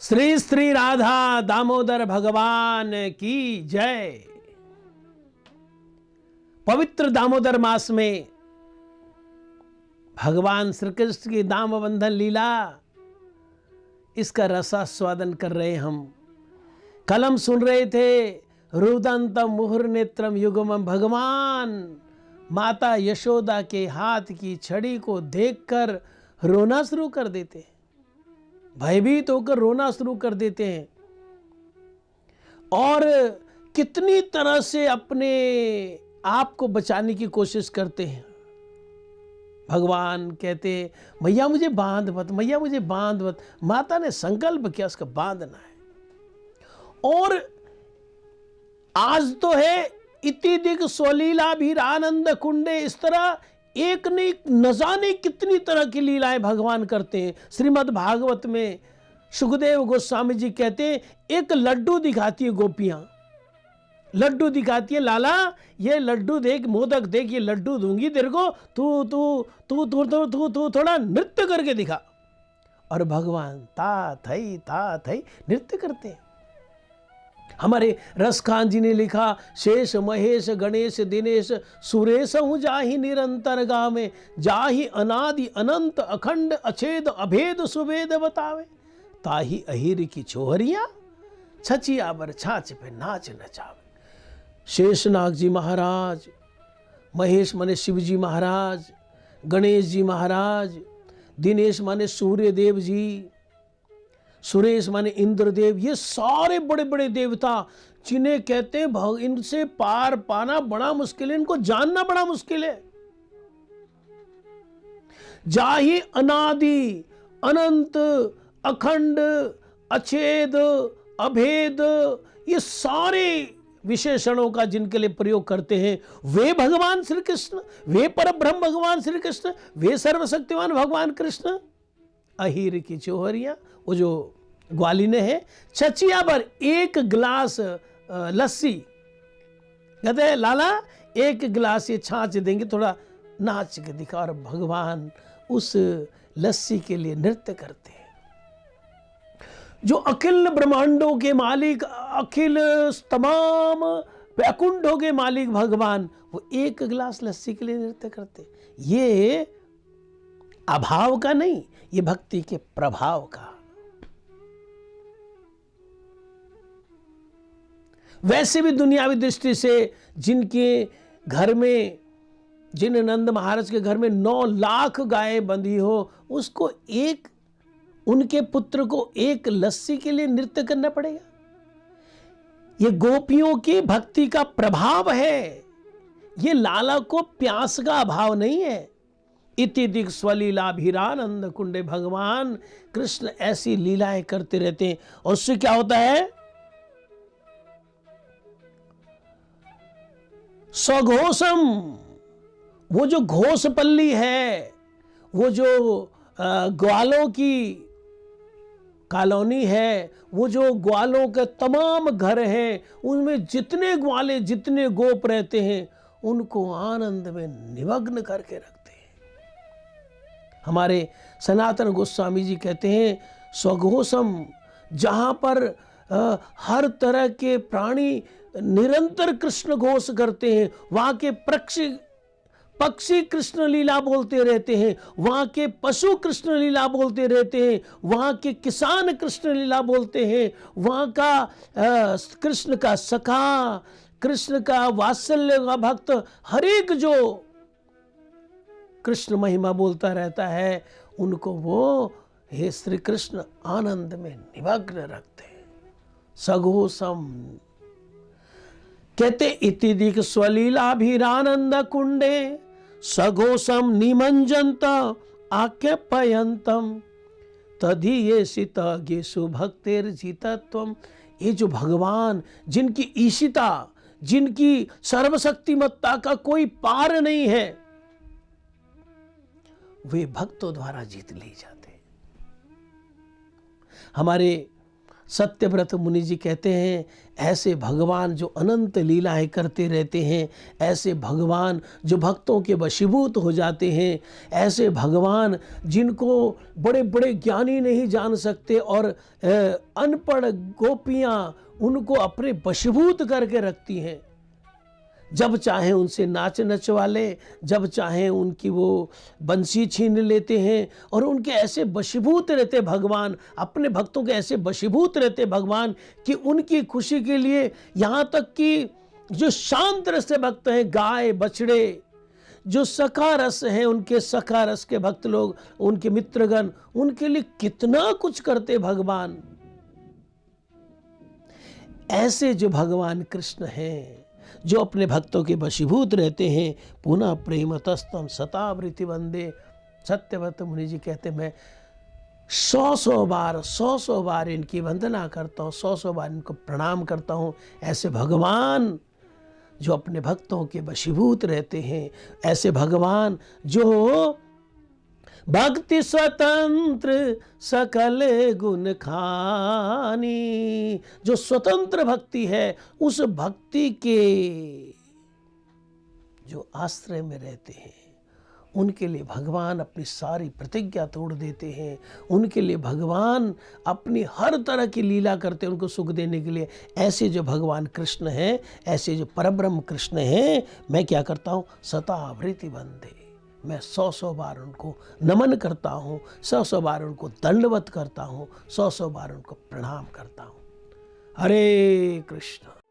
श्री श्री राधा दामोदर भगवान की जय। पवित्र दामोदर मास में भगवान श्री कृष्ण की दाम बंधन लीला, इसका रसास्वादन कर रहे हम। कल हम सुन रहे थे रुदंतम मुहुर नेत्रम युगमम। भगवान माता यशोदा के हाथ की छड़ी को देखकर रोना शुरू कर देते हैं, भयभीत होकर रोना शुरू कर देते हैं और कितनी तरह से अपने आप को बचाने की कोशिश करते हैं। भगवान कहते मैया मुझे बांध मत, मैया मुझे बांध मत। माता ने संकल्प किया उसका बांधना है। और आज तो है इति दिग स्वलीला भीरानंद कुंडे। इस तरह एक नहीं न जाने कितनी तरह की लीलाएं भगवान करते हैं। श्रीमद् भागवत में सुखदेव गोस्वामी जी कहते हैं, एक लड्डू दिखाती है गोपियां, लड्डू दिखाती है, लाला ये लड्डू देख, मोदक देख, ये लड्डू दूंगी तेरे को, तू तू तू तू तू तू तू थोड़ा नृत्य करके दिखा। और भगवान ता थई नृत्य करते हैं। हमारे रसखान जी ने लिखा, शेष महेश गणेश दिनेश सुरेश हूँ जाहि निरंतर गावे, जाहि अनादि अनंत अखंड अछेद अभेद सुवेद बतावे, ताहि अहिर की छोहरिया छचिया बर छाछ पे नाच नचावे। शेषनाग जी महाराज, महेश माने शिव जी महाराज, गणेश जी महाराज, दिनेश माने सूर्य देव जी, सुरेश माने इंद्रदेव, ये सारे बड़े बड़े देवता जिन्हें कहते हैं इनसे पार पाना बड़ा मुश्किल है, इनको जानना बड़ा मुश्किल है। जाहि अनादि अनंत अखंड अछेद अभेद, ये सारे विशेषणों का जिनके लिए प्रयोग करते हैं वे भगवान श्री कृष्ण, वे परब्रह्म भगवान श्री कृष्ण, वे सर्वशक्तिमान भगवान कृष्ण। अहीर की चोहरिया, वो जो ग्वालिने है, छचिया पर एक गिलास लस्सी, कहते हैं लाला एक गिलास ये छाछ देंगे, थोड़ा नाच के दिखा। और भगवान उस लस्सी के लिए नृत्य करते हैं। जो अखिल ब्रह्मांडों के मालिक, अखिल तमाम वैकुंठों के मालिक भगवान, वो एक गिलास लस्सी के लिए नृत्य करते। ये अभाव का नहीं, ये भक्ति के प्रभाव का। वैसे भी दुनियावी दृष्टि से जिनके घर में, जिन नंद महाराज के घर में 9 लाख गायें बंधी हो, उसको एक, उनके पुत्र को एक लस्सी के लिए नृत्य करना पड़ेगा। ये गोपियों की भक्ति का प्रभाव है, ये लाला को प्यास का अभाव नहीं है। इति दिग स्वलीला भीरानंद कुंडे। भगवान कृष्ण ऐसी लीलाएं करते रहते हैं और उससे क्या होता है, स्वघोषम, वो जो घोषपल्ली है, वो जो ग्वालों की कॉलोनी है, वो जो ग्वालों के तमाम घर हैं, उनमें जितने ग्वाले, जितने गोप रहते हैं, उनको आनंद में निमग्न करके रखते हैं। हमारे सनातन गोस्वामी जी कहते हैं, स्वघोषम, जहां पर हर तरह के प्राणी निरंतर कृष्ण घोष करते हैं, वहां के पक्षी कृष्ण लीला बोलते रहते हैं, वहां के पशु कृष्ण लीला बोलते रहते हैं, वहां के किसान कृष्ण लीला बोलते हैं, वहां का कृष्ण का सखा, कृष्ण का वात्सल्य का भक्त, हर एक जो कृष्ण महिमा बोलता रहता है, उनको वो हे श्री कृष्ण आनंद में निमग्न रखते हैं। सघोषम कहते, इति दिग स्वलीलाभिरानंद कुंडे सघोषम निमंजंत आख्यापयंतम तदीयेषिता गेषु भक्तिर्जितत्वम। ये जो भगवान, जिनकी ईशिता, जिनकी सर्वशक्तिमत्ता का कोई पार नहीं है, वे भक्तों द्वारा जीत ली जाते हैं। हमारे सत्यव्रत मुनि जी कहते हैं, ऐसे भगवान जो अनंत लीलाएं करते रहते हैं, ऐसे भगवान जो भक्तों के वशीभूत हो जाते हैं, ऐसे भगवान जिनको बड़े बड़े ज्ञानी नहीं जान सकते और अनपढ़ गोपियां उनको अपने वशीभूत करके रखती हैं। जब चाहे उनसे नाच नचवा ले, जब चाहे उनकी वो बंसी छीन लेते हैं और उनके ऐसे वशीभूत रहते भगवान, अपने भक्तों के ऐसे वशीभूत रहते भगवान कि उनकी खुशी के लिए यहाँ तक कि जो शांत रस से भक्त हैं, गाय बछड़े, जो सखा रस हैं, उनके सखा रस के भक्त लोग, उनके मित्रगण, उनके लिए कितना कुछ करते भगवान। ऐसे जो भगवान कृष्ण हैं, जो अपने भक्तों के वशीभूत रहते हैं, पुनः प्रेमतस्तम सतावृति वंदे। सत्यव्रत मुनि जी कहते मैं 100 बार इनकी वंदना करता हूँ, 100 बार इनको प्रणाम करता हूँ। ऐसे भगवान जो अपने भक्तों के वशीभूत रहते हैं, ऐसे भगवान जो भक्ति स्वतंत्र सकल गुण खानी, जो स्वतंत्र भक्ति है, उस भक्ति के जो आश्रय में रहते हैं, उनके लिए भगवान अपनी सारी प्रतिज्ञा तोड़ देते हैं। उनके लिए भगवान अपनी हर तरह की लीला करते हैं उनको सुख देने के लिए। ऐसे जो भगवान कृष्ण हैं, ऐसे जो परब्रह्म कृष्ण हैं, मैं क्या करता हूँ, सतावृति वंदे, मैं 100 बार उनको नमन करता हूँ, 100 बार उनको दंडवत करता हूँ, 100 बार उनको प्रणाम करता हूँ। हरे कृष्ण।